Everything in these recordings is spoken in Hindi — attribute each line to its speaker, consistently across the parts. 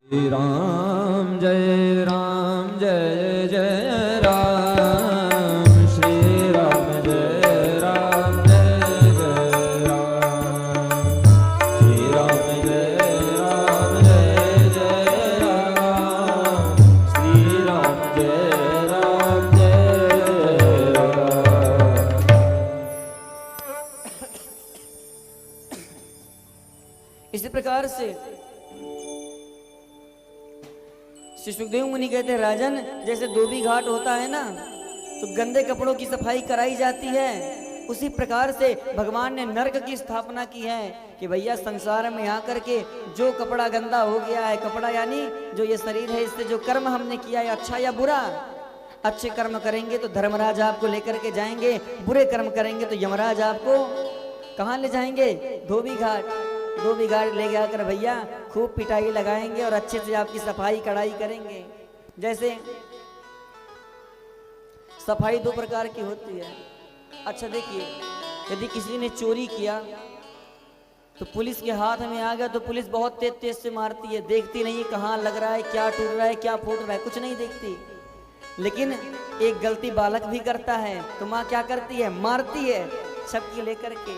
Speaker 1: राम जय जय राम श्री राम जय जय राम श्री राम जय जय राम श्री राम जय राम।
Speaker 2: इसी प्रकार से श्री सुखदेव मुनि कहते हैं, राजन जैसे धोबी घाट होता है ना, तो गंदे कपड़ों की सफाई कराई जाती है, उसी प्रकार से भगवान ने नरक की स्थापना की है कि भैया संसार में यहाँ करके जो कपड़ा गंदा हो गया है, कपड़ा यानी जो ये शरीर है, इससे जो कर्म हमने किया है अच्छा या बुरा, अच्छे कर्म करेंगे तो धर्मराज आपको लेकर के जाएंगे, बुरे कर्म करेंगे तो यमराज आपको कहाँ ले जाएंगे? धोबी घाट ले गया कर भैया खूब पिटाई लगाएंगे और अच्छे से आपकी सफाई कढ़ाई करेंगे। जैसे सफाई दो प्रकार की होती है। अच्छा देखिए, यदि किसी ने चोरी किया तो पुलिस के हाथ में आ गया तो पुलिस बहुत तेज तेज से मारती है, देखती नहीं कहाँ लग रहा है, क्या टूट रहा है, क्या फूट रहा है, कुछ नहीं देखती। लेकिन एक गलती बालक भी करता है तो माँ क्या करती है? मारती है, छपकी लेकर के,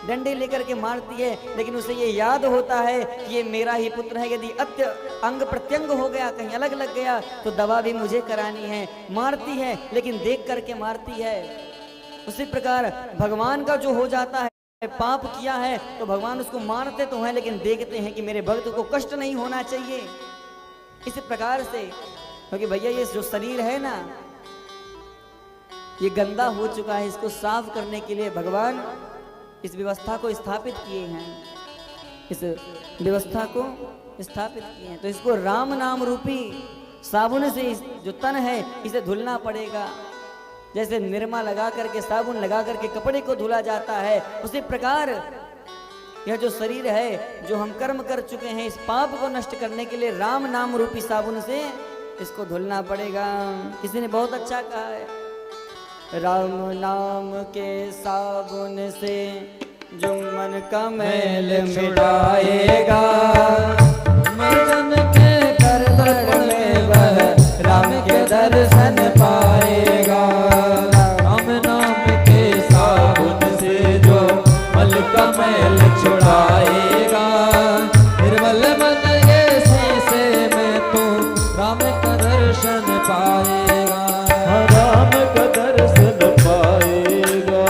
Speaker 2: डंडे लेकर के मारती है। लेकिन उसे ये याद होता है कि ये मेरा ही पुत्र है, यदि अंग प्रत्यंग हो गया, कहीं अलग लग गया तो दवा भी मुझे करानी है। मारती है लेकिन देख करके मारती है। उसी प्रकार भगवान का जो हो जाता है, पाप किया है तो भगवान उसको मारते तो हैं लेकिन देखते हैं कि मेरे भक्त को कष्ट नहीं होना चाहिए। इसी प्रकार से, क्योंकि भैया ये जो शरीर है ना, ये गंदा हो चुका है, इसको साफ करने के लिए भगवान इस व्यवस्था को स्थापित किए हैं, इस व्यवस्था को स्थापित किए हैं। तो इसको राम नाम रूपी साबुन से जो तन है इसे धुलना पड़ेगा। जैसे निरमा लगा करके, साबुन लगा करके कपड़े को धुला जाता है, उसी प्रकार यह जो शरीर है, जो हम कर्म कर चुके हैं, इस पाप को नष्ट करने के लिए राम नाम रूपी साबुन से इसको धुलना पड़ेगा। किसी ने बहुत अच्छा कहा है, राम नाम के साबुन से जो मन का मैल मिटाएगा, मन के करवट में वह राम के दर्शन पाएगा।
Speaker 1: राम नाम के साबुन से जो मल का मैल छुड़ाएगा, निर्मल मन के शीशे में तो राम का दर्शन पाएगा, राम का दर्शन पाएगा।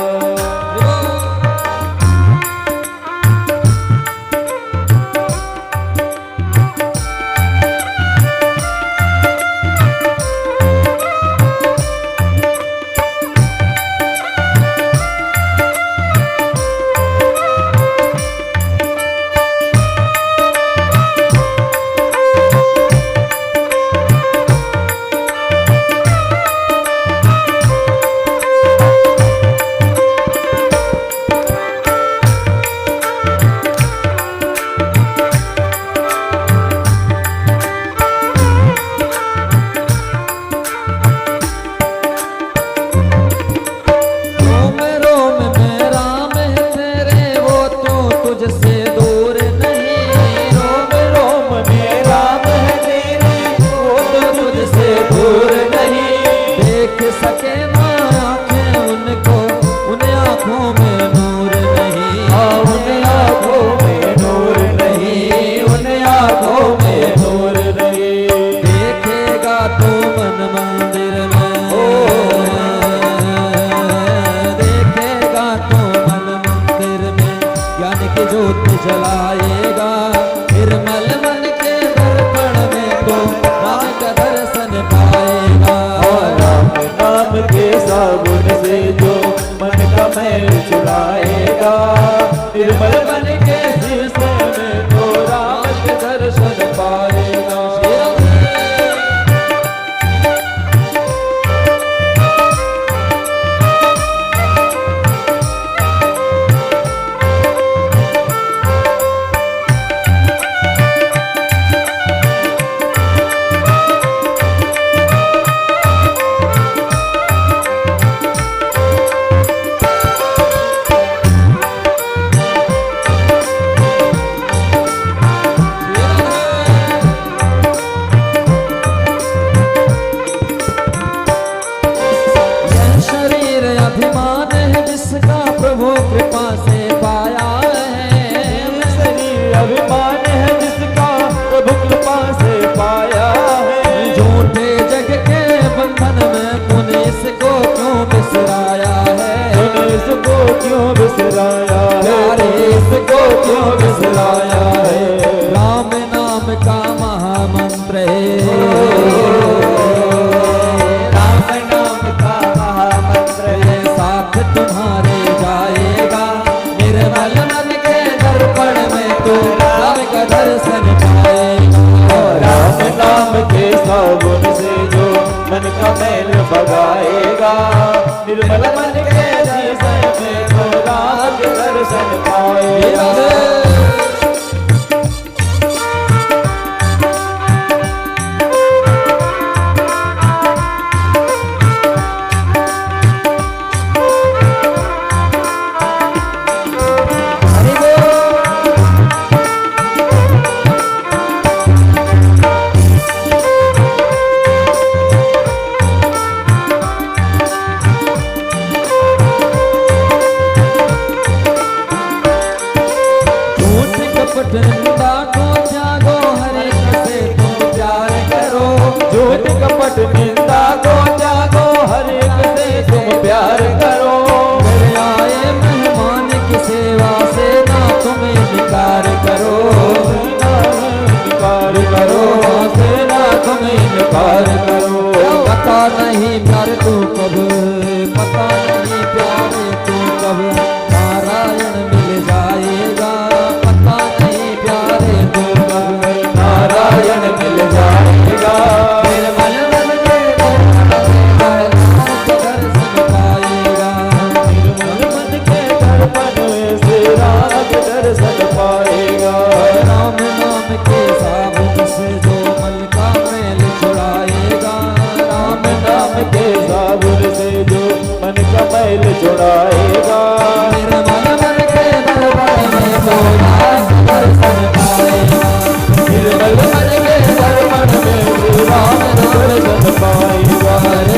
Speaker 1: जलाएगा, निर्मल मन के दर्पण में तो राम का दर्शन पाएगा। राम नाम के साबुन से जो मन का मैल छुड़ाएगा, निर्मल मन के शीशे में तो राम के दर्शन पाएगा।
Speaker 3: पाएगा। निर्मल मन के जीवन में तो राम के दर्शन पाएगा।
Speaker 1: कपट निंदा को त्यागो, हर एक से तुम प्यार करो।
Speaker 3: झूठ कपट निंदा को त्यागो, हर एक से तुम प्यार करो।
Speaker 1: घर आए मेहमान की सेवा से ना तुम इनकार करो।
Speaker 3: इनकार करो,
Speaker 1: से ना तुम इनकार करो। पता नहीं प्यार तू कब, पता नहीं प्यार तू कब नारायण मिल जाएगा। पता नहीं प्यार तू कब
Speaker 3: नारायण मिल जाएगा।
Speaker 1: निर्मल मन के दर्शन पाएगा।
Speaker 3: निर्मल मन के दर्पण में श्री राम के दर्शन पाएगा।
Speaker 1: राम नाम के साबुन से जो मन का मैल छुड़ाएगा। राम
Speaker 3: नाम के साबुन से जो मन का मैल छुड़ाएगा।
Speaker 1: निर्मल मन के दर्पण में तो राम दर्शन पाएगा।
Speaker 3: निर्मल मन के दर्पण में श्री राम दर्शन पाएगा।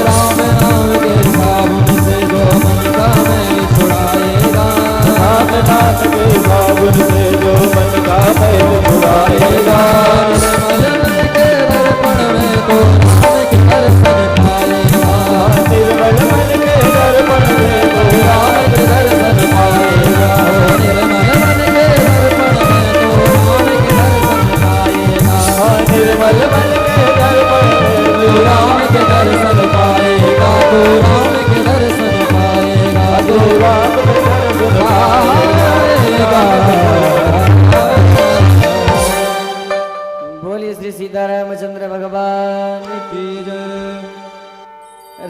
Speaker 1: राम नाम के साबुन से जो मन का मैल छुड़ाएगा।
Speaker 3: राम नाम के साबुन से जो मन का मैल छुड़ाएगा।
Speaker 1: निर्मल मन के दर्पण में तो राम के दर्शन पाएगा।
Speaker 3: निर्मल मन के दर्पण में तो
Speaker 1: राम के दर्शन पाएगा। निर्मल मन के दर्पण में तो राम के दर्शन पाएगा।
Speaker 3: निर्मल मन के दर्पण में
Speaker 1: तू राम के दर्शन पाएगा। तू राम के दर्शन पाएगा। तू
Speaker 3: राम के दर्शन
Speaker 2: बोलिए श्री सीतारामचंद्र भगवान
Speaker 1: की जय।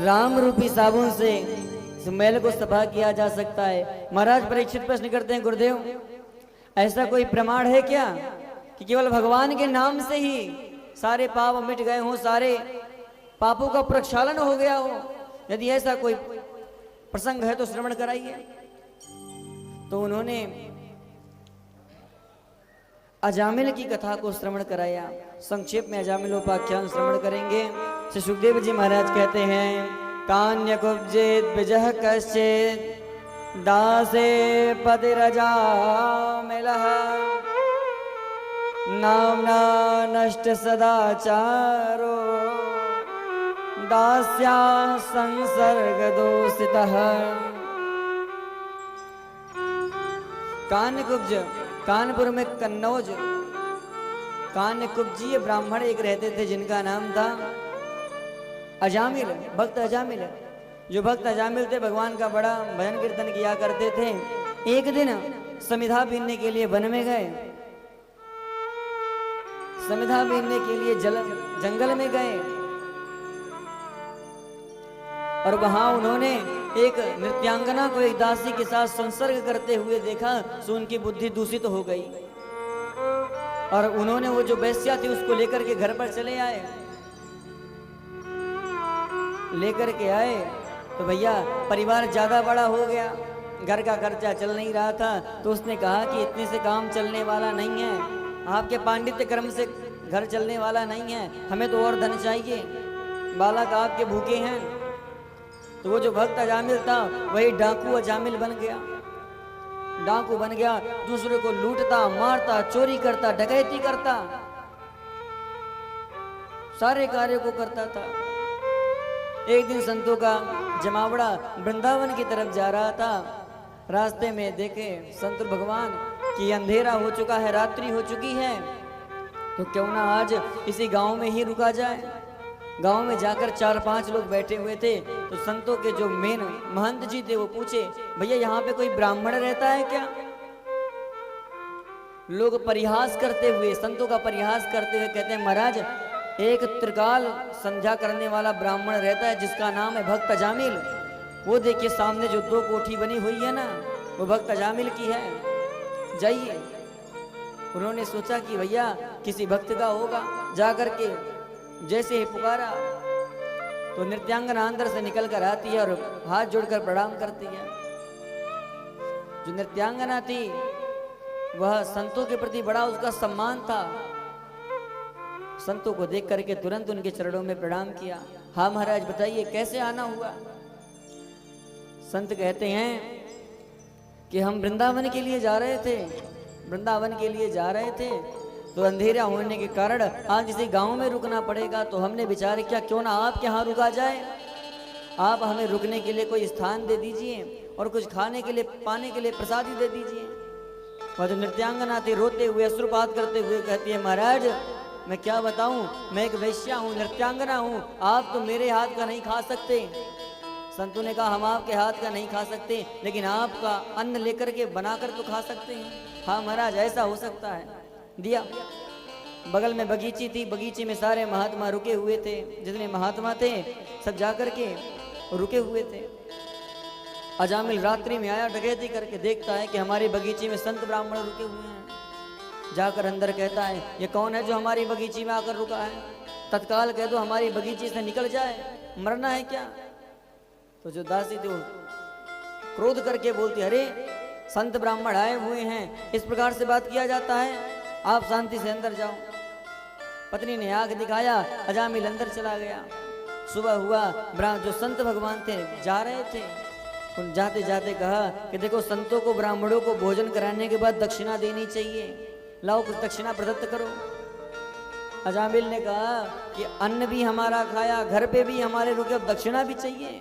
Speaker 2: राम रूपी साबुन से इस मैल को सफा किया जा सकता है। महाराज परीक्षित प्रश्न करते हैं, गुरुदेव ऐसा कोई प्रमाण है क्या कि केवल भगवान के नाम से ही सारे पाप मिट गए हों, सारे पापों का प्रक्षालन हो गया हो? यदि ऐसा कोई प्रसंग है तो श्रवण कराइए। तो उन्होंने अजामिल की कथा को श्रवण कराया। संक्षेप में अजामिलोपाख्यान श्रवण करेंगे। श्री सुखदेव जी महाराज कहते हैं, कान्य कुब्जित विजह कश्चित दासे पतिरजामिलः नाम्ना नष्ट सदाचारो दास्या संसर्ग दोषितः। कान्यकुब्ज कानपुर में कन्नौज कान्यकुब्जीय ब्राह्मण एक रहते थे जिनका नाम था अजामिल, भक्त अजामिल। जो भक्त अजामिल थे भगवान का बड़ा भजन कीर्तन किया करते थे। एक दिन समिधा पीने के लिए वन में गए। समिधा पीने के लिए जंगल में गए और वहां उन्होंने एक नृत्यांगना को एक दासी के साथ संसर्ग करते हुए देखा, सो उनकी बुद्धि दूषित हो गई और उन्होंने वो जो वेश्या थी उसको लेकर के घर पर चले आए। लेकर के आए तो भैया परिवार ज्यादा बड़ा हो गया, घर का खर्चा चल नहीं रहा था। तो उसने कहा कि इतने से काम चलने वाला नहीं है, आपके पांडित्य कर्म से घर चलने वाला नहीं है, हमें तो और धन चाहिए, बालक आपके भूखे हैं। तो वो जो भक्त अजामिल था वही डाकू अजामिल बन गया। डाकू बन गया, दूसरे को लूटता, मारता, चोरी करता, डकैती करता, सारे कार्यों को करता था। एक दिन संतों का जमावड़ा वृंदावन की तरफ जा रहा था। रास्ते में देखे संत भगवान कि अंधेरा हो चुका है, रात्रि हो चुकी है, तो क्यों ना आज इसी गांव में ही रुका जाए। गांव में जाकर 4-5 लोग बैठे हुए थे। तो संतों के जो मेन महंत जी थे वो पूछे, भैया यहाँ पे कोई ब्राह्मण रहता है क्या? लोग परिहास करते हुए, संतों का परिहास करते हुए कहते हैं, महाराज एक त्रिकाल संध्या करने वाला ब्राह्मण रहता है जिसका नाम है भक्त अजामिल। वो देखिए सामने जो 2 कोठी बनी हुई है ना, वो भक्त अजामिल की है। जाइए। उन्होंने सोचा कि भैया किसी भक्त का होगा, जा करके जैसे ही पुकारा तो नृत्यांगना अंदर से निकल कर आती है और हाथ जोड़कर प्रणाम करती है। जो नृत्यांगना थी वह संतों के प्रति बड़ा उसका सम्मान था। संतों को देख करके तुरंत उनके चरणों में प्रणाम किया। हाँ महाराज बताइए कैसे आना हुआ। संत कहते हैं कि हम वृंदावन के लिए जा रहे थे, वृंदावन के लिए जा रहे थे, तो अंधेरा होने के कारण आज इसी गांव में रुकना पड़ेगा। तो हमने विचार किया क्यों ना आपके यहाँ रुका जाए, आप हमें रुकने के लिए कोई स्थान दे दीजिए और कुछ खाने के लिए पाने के लिए प्रसादी दे दीजिए। और जो नृत्यांगना थी रोते हुए अश्रुपात करते हुए कहती है महाराज मैं क्या बताऊं, मैं एक वैश्या हूँ, नृत्यांगना हूँ, आप तो मेरे हाथ का नहीं खा सकते। संतों ने कहा हम आपके हाथ का नहीं खा सकते, लेकिन आपका अन्न लेकर के बनाकर तो खा सकते हैं। हाँ महाराज ऐसा हो सकता है। दिया। बगल में बगीची थी, बगीचे में सारे महात्मा रुके हुए थे, जितने महात्मा थे सब जाकर के रुके हुए थे। अजामिल रात्रि में आया डकैती करके, देखता है कि हमारे बगीचे में संत ब्राह्मण रुके हुए हैं। जाकर अंदर कहता है ये कौन है जो हमारी बगीची में आकर रुका है, तत्काल कह दो हमारी बगीचे से निकल जाए, मरना है क्या। तो जो दासी थी क्रोध करके बोलती अरे संत ब्राह्मण आए हुए हैं, इस प्रकार से बात किया जाता है, आप शांति से अंदर जाओ। पत्नी ने आग दिखाया, अजामिल अंदर चला गया। सुबह हुआ, जो संत भगवान थे जा रहे थे, उन जाते जाते कहा कि देखो संतों को ब्राह्मणों को भोजन कराने के बाद दक्षिणा देनी चाहिए, लाओ कुछ दक्षिणा प्रदत्त करो। अजामिल ने कहा कि अन्न भी हमारा खाया, घर पे भी हमारे रुके, अब दक्षिणा भी चाहिए।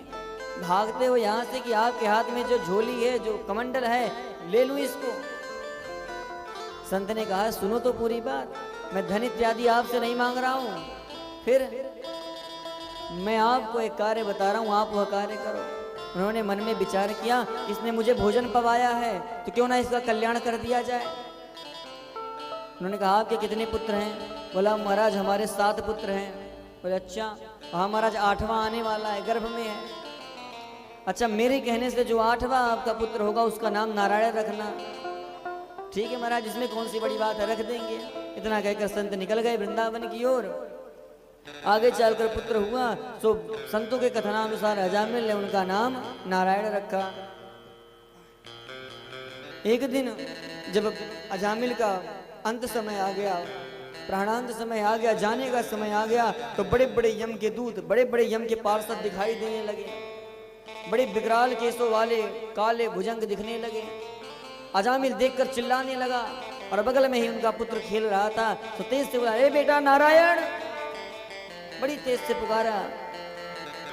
Speaker 2: भागते हो यहाँ से कि आपके हाथ में जो झोली है, जो कमंडल है, ले लूं इसको। संत ने कहा सुनो तो पूरी बात, मैं धन इत्यादि आपसे नहीं मांग रहा हूं, फिर मैं आपको एक कार्य बता रहा हूं, आप वह कार्य करो। उन्होंने मन में विचार किया इसने मुझे भोजन पवाया है तो क्यों ना इसका कल्याण कर दिया जाए। उन्होंने कहा आपके कितने पुत्र हैं? बोला महाराज हमारे 7 पुत्र हैं। बोले अच्छा, हाँ महाराज 8वां आने वाला है, गर्भ में है। अच्छा मेरे कहने से जो 8वां आपका पुत्र होगा उसका नाम नारायण रखना। ठीक है महाराज, इसमें कौन सी बड़ी बात है, रख देंगे। इतना कहकर संत निकल गए वृंदावन की ओर। आगे चलकर पुत्र हुआ तो संतों के कथनानुसार अजामिल ने उनका नाम नारायण रखा। एक दिन जब अजामिल का अंत समय आ गया, प्राणांत समय आ गया, जाने का समय आ गया, तो बड़े बड़े यम के दूत, बड़े बड़े यम के पार्षद दिखाई देने लगे। बड़े विकराल केसों वाले काले भुजंग दिखने लगे। अजामिल देखकर चिल्लाने लगा और बगल में ही उनका पुत्र खेल रहा था, तो तेज से बोला, ए बेटा नारायण, बड़ी तेज से पुकारा।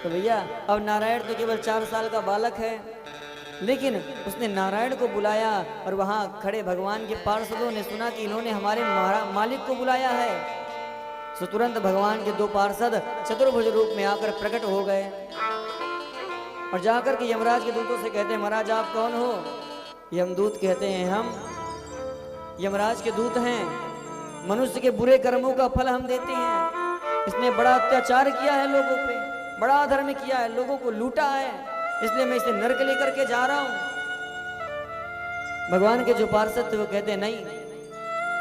Speaker 2: तो भैया अब नारायण तो केवल 4 साल का बालक है, लेकिन उसने नारायण को बुलाया और वहां खड़े भगवान के पार्षदों ने सुना कि इन्होंने हमारे मालिक को बुलाया है। तो तुरंत भगवान के 2 पार्षद चतुर्भुज रूप में आकर प्रकट हो गए और जाकर के यमराज के दूतों से कहते हैं महाराज आप कौन हो? यमदूत कहते हैं हम यमराज के दूत हैं, मनुष्य के बुरे कर्मों का फल हम देते हैं। इसने बड़ा अत्याचार किया है लोगों पे, बड़ा अधर्म किया है, लोगों को लूटा है, इसलिए मैं इसे नरक लेकर के जा रहा हूं। भगवान के जो पार्षद थे वो कहते हैं नहीं,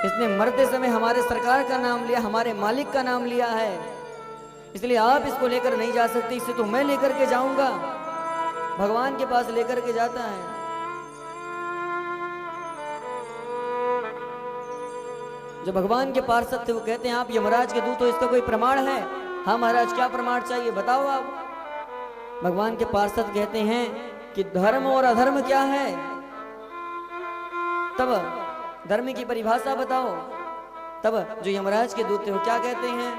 Speaker 2: इसने मरते समय हमारे सरकार का नाम लिया, हमारे मालिक का नाम लिया है, इसलिए आप इसको लेकर नहीं जा सकते, इसे तो मैं लेकर के जाऊंगा। भगवान के पास लेकर के जाता है। जो भगवान के पार्षद थे वो कहते हैं आप यमराज के दूत हो, इसका कोई प्रमाण है? हाँ महाराज क्या प्रमाण चाहिए बताओ आप। भगवान के पार्षद कहते हैं कि धर्म और अधर्म क्या है, तब धर्म की परिभाषा बताओ। तब जो यमराज के दूत थे वो क्या कहते हैं?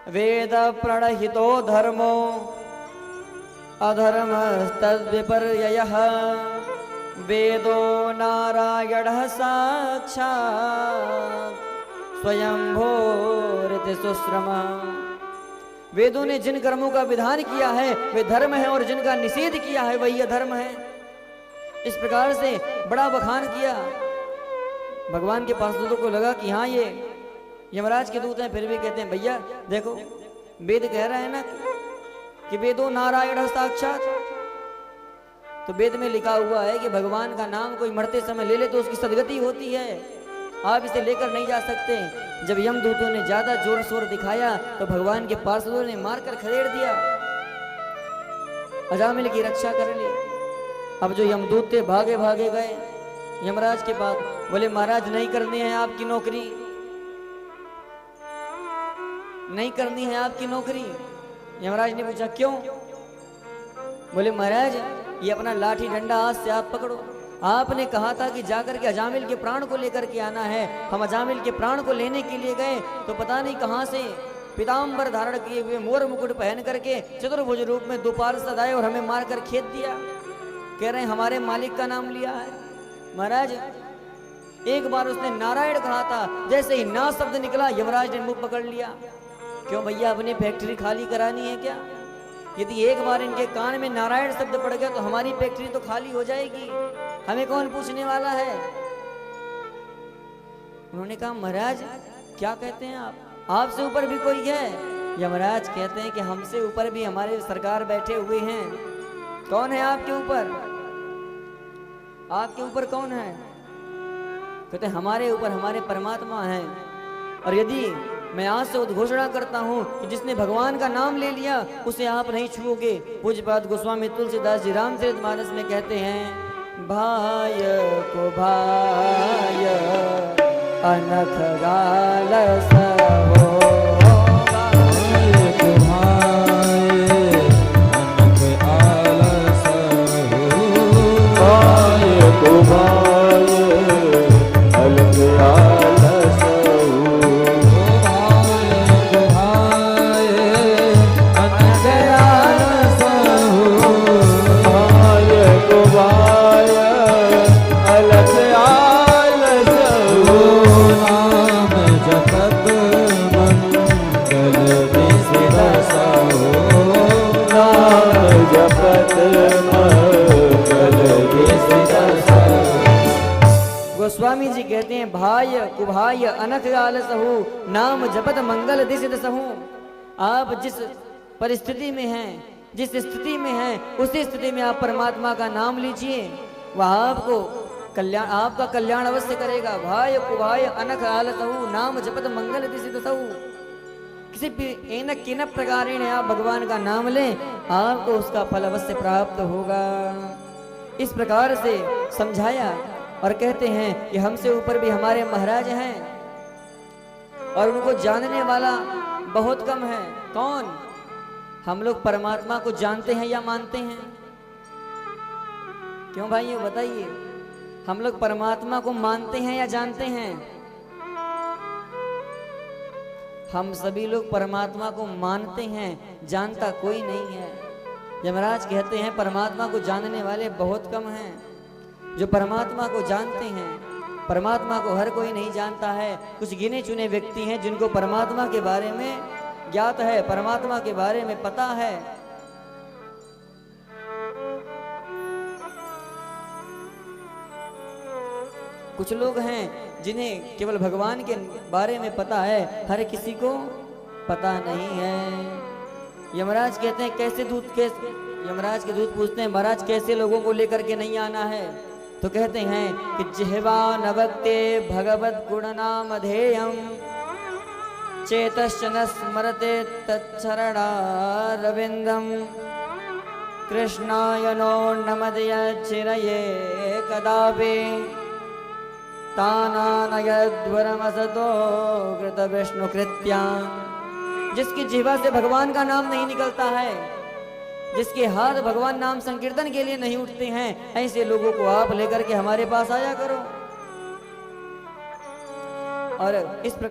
Speaker 2: वेद प्रणहितो धर्मो अधर्म तद्विपर्ययः वेदो नारायणः साक्षात् स्वयंभूरिति सुश्रमा। वेदों ने जिन कर्मों का विधान किया है वे धर्म है और जिनका निषेध किया है वही अधर्म है। इस प्रकार से बड़ा बखान किया। भगवान के पार्षदों को लगा कि हाँ ये यमराज के दूत हैं फिर भी कहते हैं भैया देखो वेद कह रहा है ना कि वेदो नारायण साक्षात, तो वेद में लिखा हुआ है कि भगवान का नाम कोई मरते समय ले ले तो उसकी सदगति होती है, आप इसे लेकर नहीं जा सकते। जब यमदूतों ने ज्यादा जोर शोर दिखाया तो भगवान के पार्षदों ने मारकर खदेड़ दिया, अजामिल की रक्षा कर ली। अब जो यमदूत थे भागे भागे गए यमराज के पास, बोले महाराज नहीं करनी है आपकी नौकरी, नहीं करनी है आपकी नौकरी। यमराज ने पूछा क्यों? बोले महाराज ये अपना लाठी डंडा हाथ से आप पकड़ो, आपने कहा था कि जाकर के अजामिल के प्राण को लेकर के आना है। हम अजामिल के प्राण को लेने के लिए गए तो पता नहीं कहां से पीताम्बर धारण किए हुए मोर मुकुट पहन करके चतुर्भुज रूप में दो पार्षद आए और हमें मारकर खेत दिया। कह रहे हैं हमारे मालिक का नाम लिया है। महाराज एक बार उसने नारायण कहा था, जैसे ही ना शब्द निकला यमराज ने मुंह पकड़ लिया। क्यों भैया अपनी फैक्ट्री खाली करानी है क्या? यदि एक बार इनके कान में नारायण शब्द पड़ गया तो हमारी फैक्ट्री तो खाली हो जाएगी, हमें कौन पूछने वाला है? उन्होंने कहा महाराज क्या कहते हैं आप, आपसे ऊपर भी कोई है? यमराज कहते हैं कि हमसे ऊपर भी हमारे सरकार बैठे हुए हैं। कौन है आपके ऊपर? आपके ऊपर कौन है? कहते हैं हमारे ऊपर हमारे परमात्मा हैं। और यदि मैं आज से उद्घोषणा करता हूं कि जिसने भगवान का नाम ले लिया उसे आप नहीं छुओगे। पूज्यपाद गोस्वामी तुलसीदास जी रामचरितमानस में कहते हैं भाय को भाय अनख गाल सहो, गोस्वामी जी कहते हैं भाय कुभाय अनख गाल सहु नाम जपत मंगल दिसित सहु। आप जिस परिस्थिति में हैं, जिस स्थिति में हैं, उसी स्थिति में आप परमात्मा का नाम लीजिए, वह आपको कल्याण, आपका कल्याण अवश्य करेगा। भाय कुभाय अनख गाल सहु नाम जपत मंगल दिसित सहु। किसी भी एनक किनक प्रकारेण आप भगवान का नाम लें, आपको उसका फल अवश्य प्राप्त होगा। इस प्रकार से समझाया और कहते हैं कि हमसे ऊपर भी हमारे महाराज हैं और उनको जानने वाला बहुत कम है। कौन? हम लोग परमात्मा को जानते हैं या मानते हैं? क्यों भाई ये बताइए, हम लोग परमात्मा को मानते हैं या जानते हैं? हम सभी लोग परमात्मा को मानते हैं, जानता कोई नहीं है। यमराज कहते हैं परमात्मा को जानने वाले बहुत कम हैं। जो परमात्मा को जानते हैं, परमात्मा को हर कोई नहीं जानता है। कुछ गिने चुने व्यक्ति हैं जिनको परमात्मा के बारे में ज्ञात है, परमात्मा के बारे में पता है। कुछ लोग हैं जिन्हें केवल भगवान के बारे में पता है, हर किसी को पता नहीं है। यमराज कहते हैं कैसे दूत, कैसे? यमराज के दूत पूछते हैं महाराज कैसे लोगों को लेकर के नहीं आना है? तो कहते हैं कि जिह्वा नवक्ते भगवत गुण नाम धेयम चेतश्च न स्मरते तच्छरणारविंदम कृष्णाय नो नमदय चिरये कदापि तानानयद्वरमसतो कृत विष्णु कृत्या। जिसकी जिह्वा से भगवान का नाम नहीं निकलता है, जिसके हाथ भगवान नाम संकीर्तन के लिए नहीं उठते हैं, ऐसे लोगों को आप लेकर के हमारे पास आया करो। और इस प्रकार